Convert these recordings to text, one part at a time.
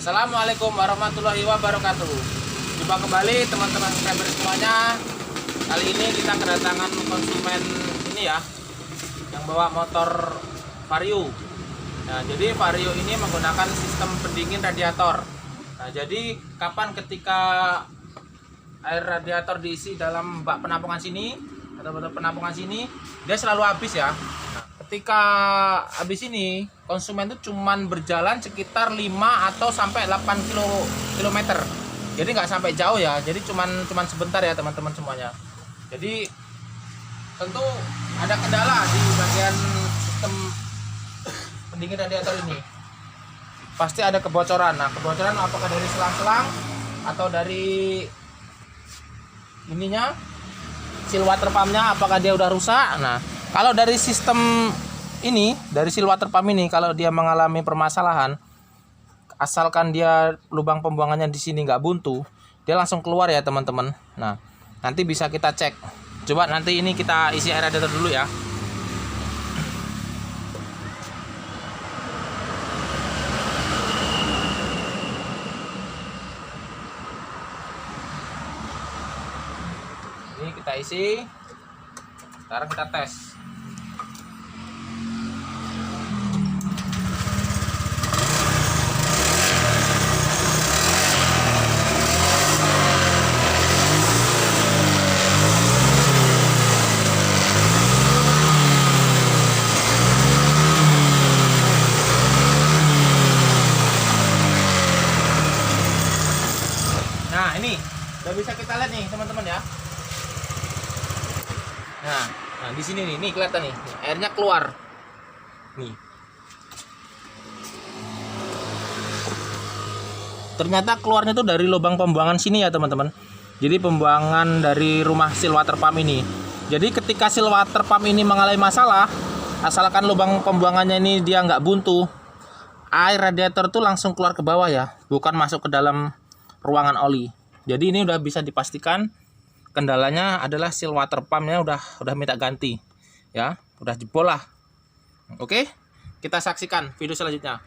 Assalamualaikum warahmatullahi wabarakatuh. Jumpa kembali teman-teman subscriber semuanya. Kali ini kita kedatangan konsumen ini ya, yang bawa motor Vario. Nah, jadi Vario ini menggunakan sistem pendingin radiator. Nah, jadi ketika air radiator diisi dalam bak penampungan sini atau bak penampungan sini, dia selalu habis ya. Nah, ketika habis ini konsumen itu cuman berjalan sekitar 5 atau sampai 8 kilometer. Jadi nggak sampai jauh ya. Jadi cuman sebentar ya teman-teman semuanya. Jadi tentu ada kendala di bagian sistem pendingin radiator ini. Pasti ada kebocoran. Nah, kebocoran apakah dari selang-selang atau dari ininya, seal water pumpnya apakah dia udah rusak. Nah, kalau dari sistem ini, dari seal water pump ini, kalau dia mengalami permasalahan, asalkan dia lubang pembuangannya di sini nggak buntu, dia langsung keluar ya teman-teman. Nah, nanti bisa kita cek. Coba nanti ini kita isi air radiator dulu ya. Ini kita isi. Sekarang kita tes. Nah, ini udah bisa kita lihat nih teman-teman ya. Nah, di sini nih kelihatan nih, airnya keluar. Nih. Ternyata keluarnya tuh dari lubang pembuangan sini ya teman-teman. Jadi pembuangan dari rumah seal water pump ini. Jadi ketika seal water pump ini mengalami masalah, asalkan lubang pembuangannya ini dia nggak buntu, air radiator tuh langsung keluar ke bawah ya, bukan masuk ke dalam ruangan oli. Jadi ini udah bisa dipastikan kendalanya adalah seal water pumpnya udah minta ganti ya, udah jebol lah. Oke, kita saksikan video selanjutnya.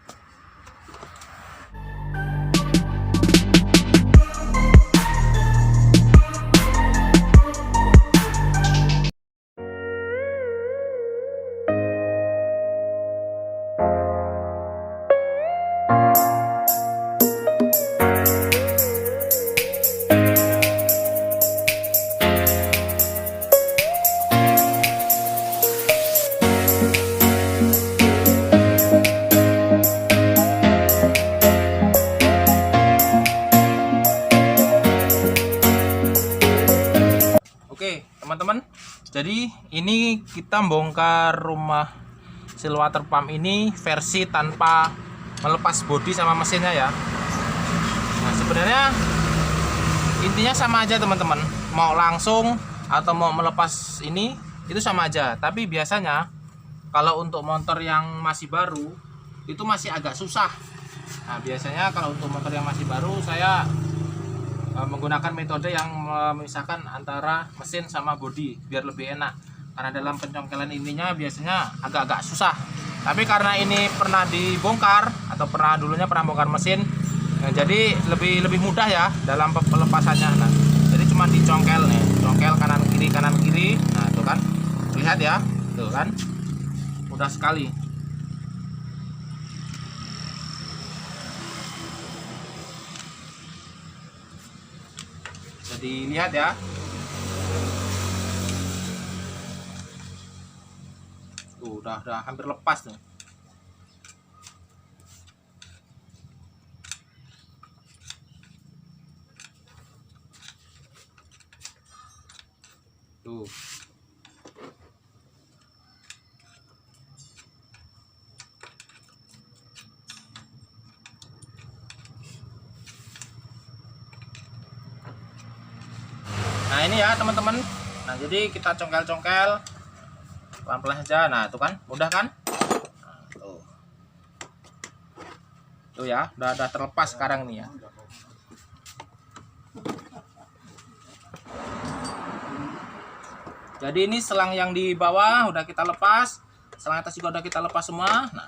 Oke teman-teman, jadi ini kita bongkar rumah seal water pump ini versi tanpa melepas bodi sama mesinnya ya. Nah, sebenarnya intinya sama aja teman-teman, mau langsung atau mau melepas ini itu sama aja. Tapi biasanya kalau untuk motor yang masih baru itu masih agak susah. Nah, biasanya kalau untuk motor yang masih baru saya menggunakan metode yang memisahkan antara mesin sama bodi biar lebih enak, karena dalam pencongkelan ininya biasanya agak-agak susah. Tapi karena ini pernah dibongkar atau dulunya pernah bongkar mesin, jadi lebih mudah ya dalam pelepasannya. Nah, jadi cuma dicongkel nih, congkel kanan kiri. Nah, itu kan lihat ya, tuh kan mudah sekali. Jadi lihat ya, tuh udah hampir lepas nih. Tuh. Nah, ini ya teman-teman. Nah, jadi kita congkel-congkel pelan-pelan saja. Nah, itu kan mudah kan? Nah, tuh ya, udah terlepas sekarang nih ya. Jadi ini selang yang di bawah udah kita lepas, selang atas juga udah kita lepas semua. Nah,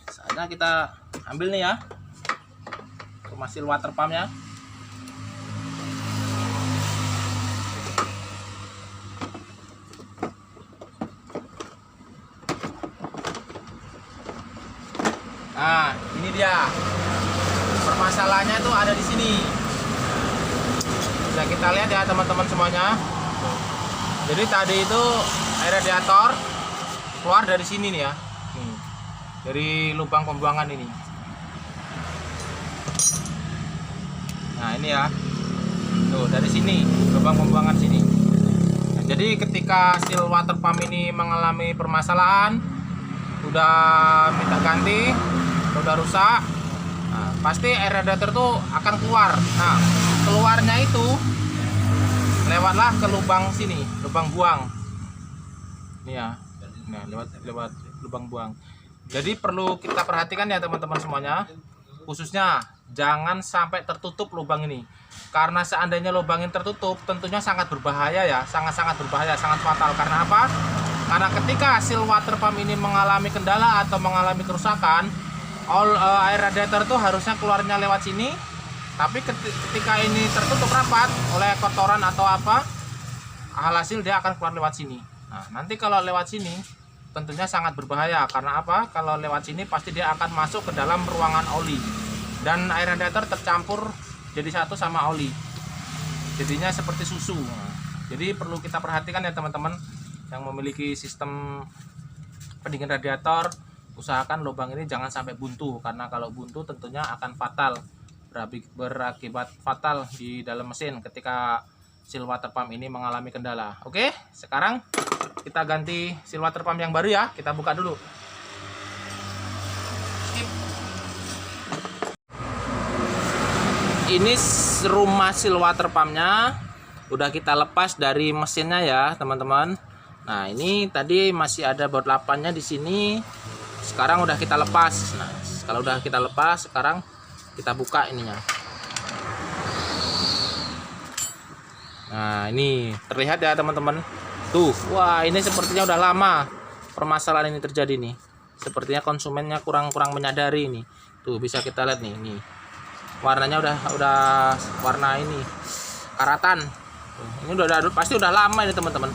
saatnya kita ambil nih ya. rumah seal water pumpnya. Nah, ini dia. Permasalahannya tuh ada di sini. Bisa kita lihat ya teman-teman semuanya. Jadi tadi itu air radiator keluar dari sini nih ya. Nih, dari lubang pembuangan ini. Nah, ini ya. Tuh, dari sini, lubang pembuangan sini. Nah, jadi ketika seal water pump ini mengalami permasalahan, udah minta ganti, udah rusak, nah, pasti air radiator tuh akan keluar. Nah, keluarnya itu lewatlah ke lubang sini, lubang buang. Ini ya, nah lewat lubang buang. Jadi perlu kita perhatikan ya teman-teman semuanya, khususnya jangan sampai tertutup lubang ini. Karena seandainya lubang ini tertutup, tentunya sangat berbahaya ya, sangat berbahaya, sangat fatal. Karena apa? Karena ketika seal water pump ini mengalami kendala atau mengalami kerusakan, air radiator itu harusnya keluarnya lewat sini, tapi ketika ini tertutup rapat oleh kotoran atau apa, alhasil dia akan keluar lewat sini. Nah, nanti kalau lewat sini tentunya sangat berbahaya. Karena apa? Kalau lewat sini pasti dia akan masuk ke dalam ruangan oli, dan air radiator tercampur jadi satu sama oli, jadinya seperti susu. Nah, jadi perlu kita perhatikan ya teman-teman yang memiliki sistem pendingin radiator, usahakan lubang ini jangan sampai buntu, karena kalau buntu tentunya akan fatal, berakibat fatal di dalam mesin ketika seal water pump ini mengalami kendala. Oke, sekarang kita ganti seal water pump yang baru ya, kita buka dulu. Skip. Ini rumah seal water pumpnya udah kita lepas dari mesinnya ya teman-teman. Nah, ini tadi masih ada baut lapannya di sini. Sekarang udah kita lepas. Nah, kalau udah kita lepas, sekarang kita buka ininya. Nah, ini terlihat ya teman-teman. Tuh, wah ini sepertinya udah lama permasalahan ini terjadi nih. Sepertinya konsumennya kurang menyadari ini. Tuh, bisa kita lihat nih, nih. Warnanya udah warna ini karatan. Tuh, ini udah pasti udah lama ini teman-teman.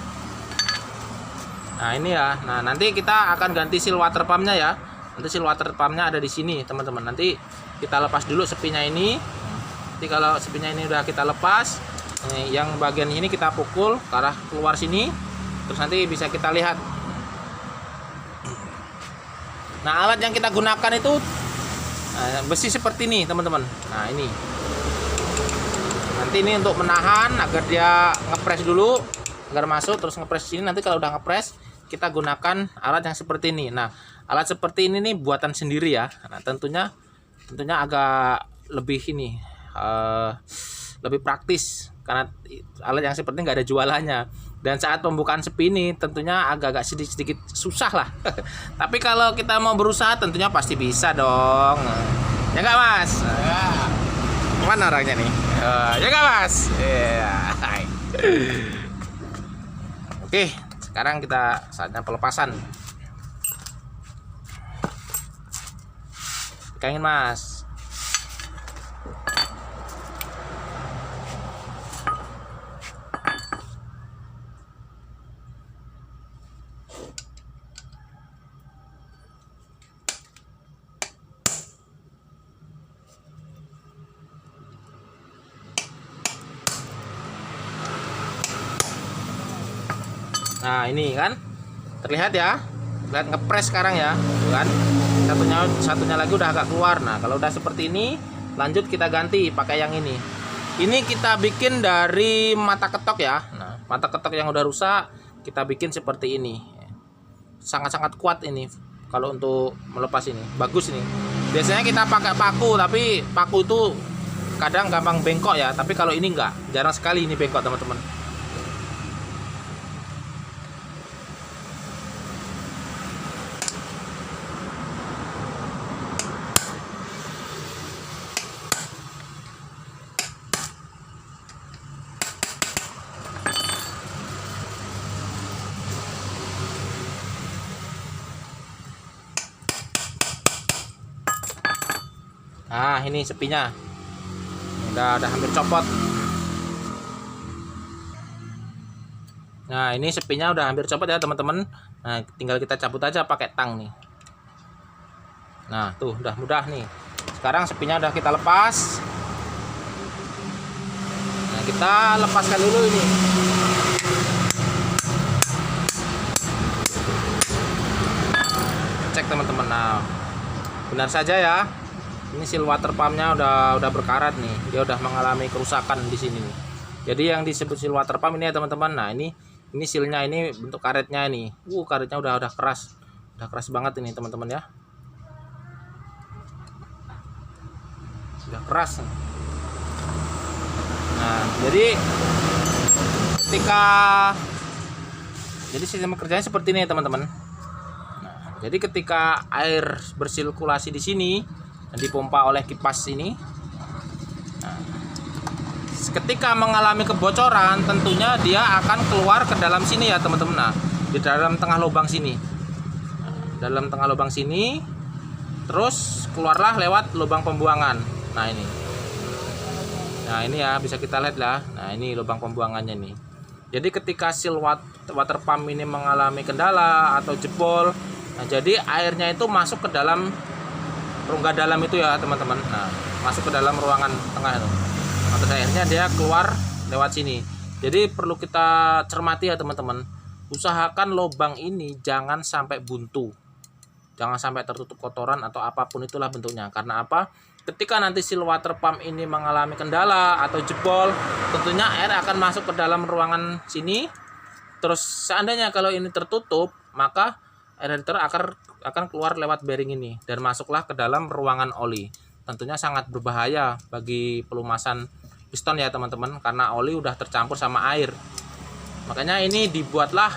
Nah, ini ya. Nah, nanti kita akan ganti seal water pumpnya ya. Nanti seal water pumpnya ada di sini teman-teman. Nanti kita lepas dulu sepinya ini. Nanti kalau sepinya ini udah kita lepas, yang bagian ini kita pukul ke arah keluar sini, terus nanti bisa kita lihat. Nah, alat yang kita gunakan itu besi seperti ini teman-teman. Nah, ini nanti ini untuk menahan agar dia ngepres dulu, agar masuk, terus ngepres sini. Nanti kalau udah ngepres, kita gunakan alat yang seperti ini. Nah, alat seperti ini nih buatan sendiri ya. Nah, tentunya agak lebih ini lebih praktis, karena alat yang seperti ini nggak ada jualannya. Dan saat pembukaan sepi ini tentunya agak sedikit susah lah. Tapi kalau kita mau berusaha tentunya pasti bisa dong. Ya nggak Mas? Ya. Mana orangnya nih? Ya nggak Mas? Yeah. Oke, sekarang kita saatnya pelepasan. Pegangin Mas. Nah, ini kan terlihat ya, lihat ngepres sekarang ya, kan satunya lagi udah agak keluar. Nah, kalau udah seperti ini, lanjut kita ganti pakai yang ini. Ini kita bikin dari mata ketok ya. Nah, mata ketok yang udah rusak kita bikin seperti ini. Sangat kuat ini kalau untuk melepas ini, bagus ini. Biasanya kita pakai paku, tapi paku itu kadang gampang bengkok ya, tapi kalau ini enggak, jarang sekali ini bengkok teman-teman. Nah, ini sepinya. udah hampir copot. Nah, ini sepinya udah hampir copot ya teman-teman. Nah, tinggal kita cabut aja pakai tang nih. Nah, tuh udah mudah nih. Sekarang sepinya udah kita lepas. Nah, kita lepaskan dulu ini. Cek teman-teman. Nah, benar saja ya. Ini seal water pumpnya udah berkarat nih. Dia udah mengalami kerusakan di sini nih. Jadi yang disebut seal water pump ini ya teman-teman. Nah, ini sealnya ini bentuk karetnya ini. Karetnya udah keras. Udah keras banget ini teman-teman ya. Udah keras. Nah, jadi sistem kerjanya seperti ini ya teman-teman. Nah, jadi ketika air bersirkulasi di sini dan dipompa oleh kipas ini, nah, ketika mengalami kebocoran tentunya dia akan keluar ke dalam sini ya teman-teman. Nah, di dalam tengah lubang sini. Nah, dalam tengah lubang sini terus keluarlah lewat lubang pembuangan. Nah, ini ya bisa kita lihat lah. Nah, ini lubang pembuangannya nih. Jadi ketika seal water pump ini mengalami kendala atau jebol, nah jadi airnya itu masuk ke dalam rongga dalam itu ya teman-teman. Nah, masuk ke dalam ruangan tengah itu. Atau akhirnya dia keluar lewat sini. Jadi perlu kita cermati ya teman-teman. Usahakan lubang ini jangan sampai buntu. Jangan sampai tertutup kotoran atau apapun itulah bentuknya. Karena apa? Ketika nanti seal water pump ini mengalami kendala atau jebol, tentunya air akan masuk ke dalam ruangan sini. Terus seandainya kalau ini tertutup, maka air akan keluar lewat bearing ini dan masuklah ke dalam ruangan oli. Tentunya sangat berbahaya bagi pelumasan piston ya teman-teman, karena oli udah tercampur sama air. Makanya ini dibuatlah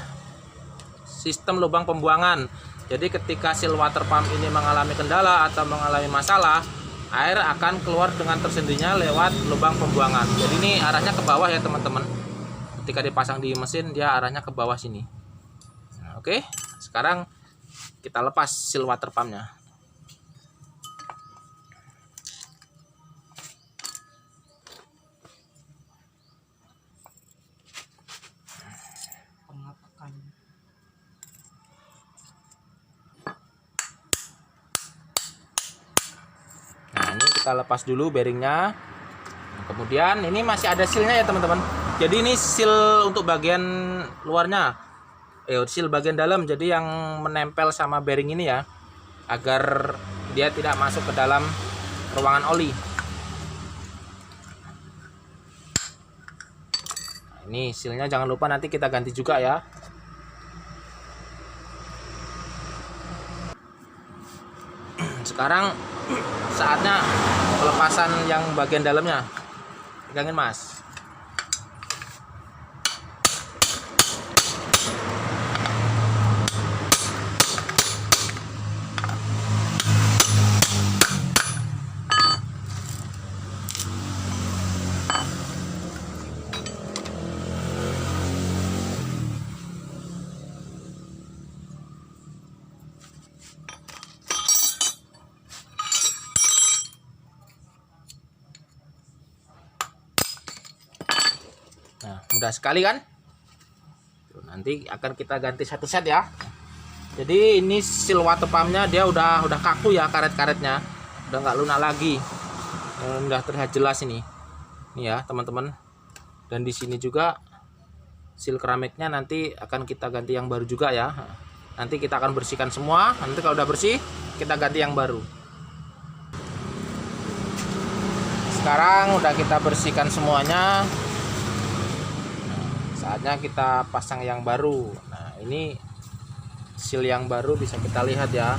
sistem lubang pembuangan. Jadi ketika seal water pump ini mengalami kendala atau mengalami masalah, air akan keluar dengan tersendirinya lewat lubang pembuangan. Jadi ini arahnya ke bawah ya teman-teman. Ketika dipasang di mesin, dia arahnya ke bawah sini. Nah, oke, sekarang kita lepas seal water pumpnya. Nah, ini kita lepas dulu bearingnya. Nah, kemudian ini masih ada sealnya ya teman-teman. Jadi ini seal untuk bagian luarnya, seal bagian dalam. Jadi yang menempel sama bearing ini ya, agar dia tidak masuk ke dalam ruangan oli. Nah, ini sealnya jangan lupa nanti kita ganti juga ya. Sekarang saatnya pelepasan yang bagian dalamnya. Pegangin mas. Nah, mudah sekali kan? Nanti akan kita ganti satu set ya. Jadi ini seal water pumpnya dia udah kaku ya, karet-karetnya udah nggak lunak lagi. Udah terlihat jelas ini. Nih ya teman-teman. Dan di sini juga seal keramiknya nanti akan kita ganti yang baru juga ya. Nanti kita akan bersihkan semua. Nanti kalau udah bersih kita ganti yang baru. Sekarang udah kita bersihkan semuanya. Saatnya kita pasang yang baru. Nah, ini seal yang baru bisa kita lihat ya.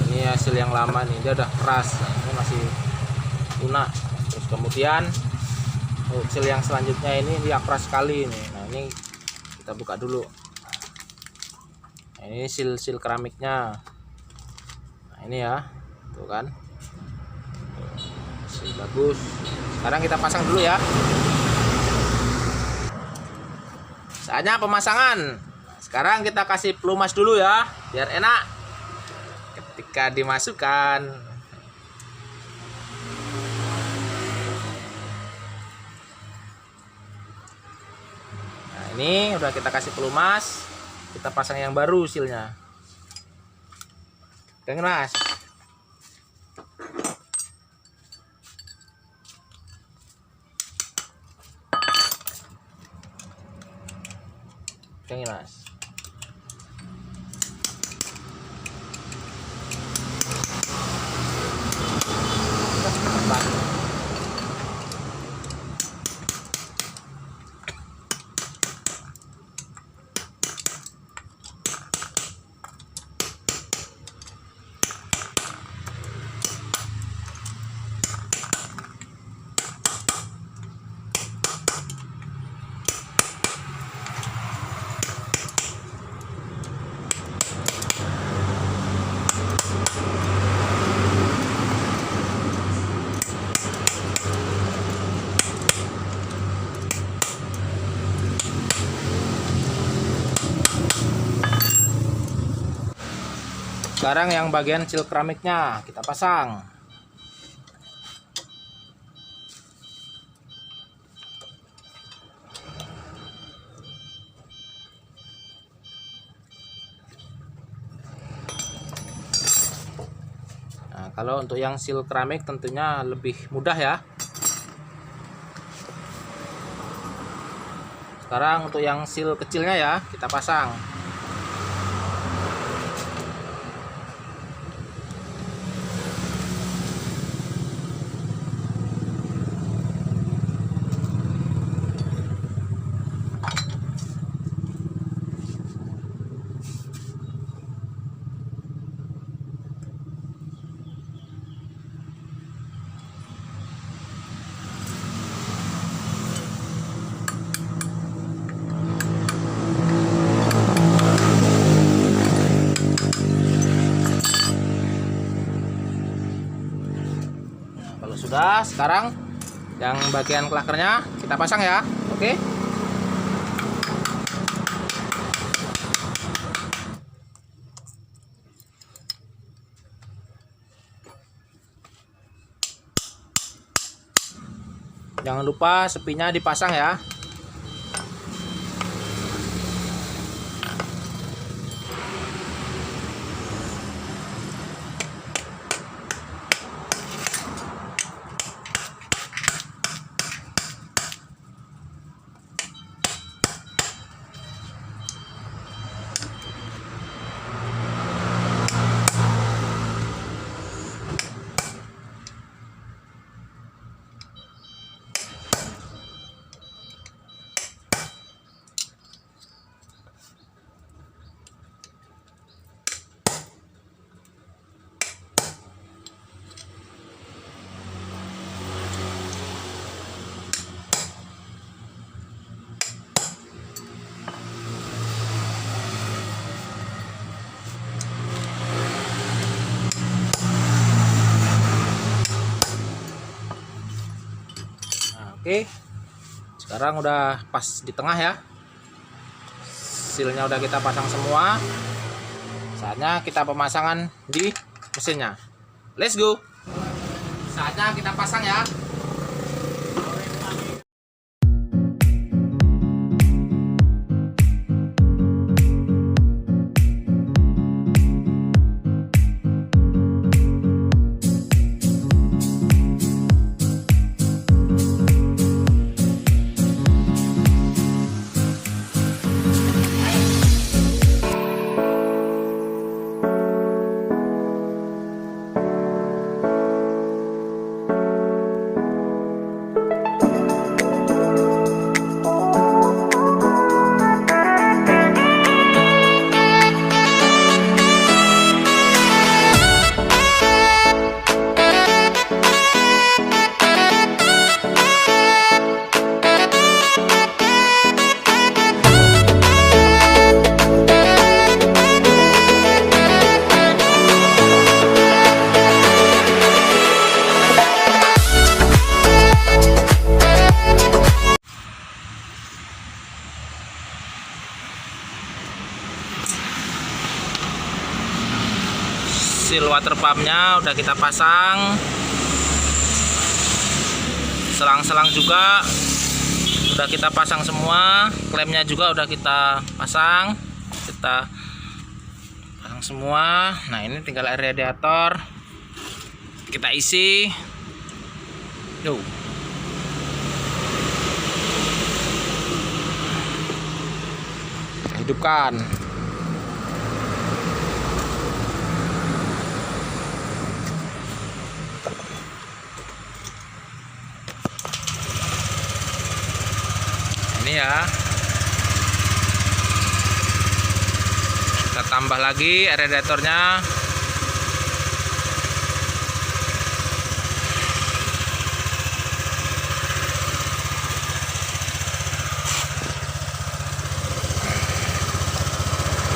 Ini ya seal yang lama nih, dia udah keras. Nah, ini masih lunak. Terus kemudian seal yang selanjutnya ini dia keras sekali nih. Nah, ini kita buka dulu. Nah, ini seal keramiknya. Nah, ini ya. Tuh kan. Seal bagus. Sekarang kita pasang dulu ya. Saatnya pemasangan. Sekarang kita kasih pelumas dulu ya, biar enak ketika dimasukkan. Ini udah kita kasih pelumas, kita pasang yang baru silnya. Oke Mas. Oke Mas. Sekarang yang bagian seal keramiknya kita pasang. Nah, kalau untuk yang seal keramik tentunya lebih mudah ya. Sekarang untuk yang seal kecilnya ya kita pasang. Kalau sudah, sekarang yang bagian klakernya kita pasang ya. Oke. Jangan lupa sepinya dipasang ya. Oke, sekarang udah pas di tengah ya. Sealnya udah kita pasang semua. Saatnya kita pemasangan di mesinnya. Let's go. Saatnya kita pasang ya. Seal water pumpnya udah kita pasang, selang-selang juga udah kita pasang semua, klemnya juga udah kita pasang semua. Nah ini tinggal air radiator kita isi. Yo, kita hidupkan. Ini ya, kita tambah lagi air radiatornya.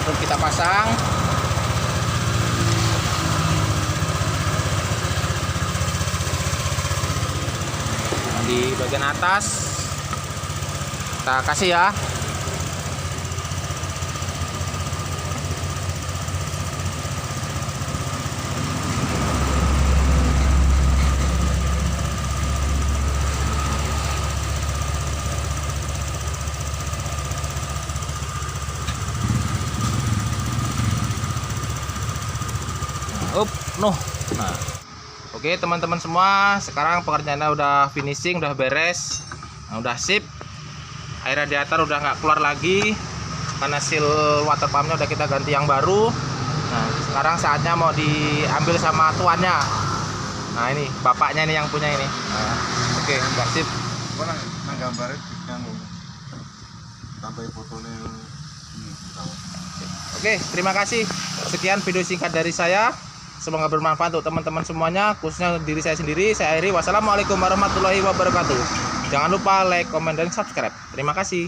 Terus kita pasang. Di bagian atas kita kasih ya. Nah, oke teman-teman semua, sekarang pekerjaannya udah finishing, udah beres, nah, udah sip. Air radiator udah nggak keluar lagi karena seal water pumpnya udah kita ganti yang baru. Nah sekarang saatnya mau diambil sama tuannya. Nah ini bapaknya ini yang punya ini. Nah, oke, udah sip. Gambarnya tambah fotonya. Oke, terima kasih. Sekian video singkat dari saya. Semoga bermanfaat untuk teman-teman semuanya, khususnya diri saya sendiri. Saya akhiri. Wassalamualaikum warahmatullahi wabarakatuh. Jangan lupa like, comment, dan subscribe. Terima kasih.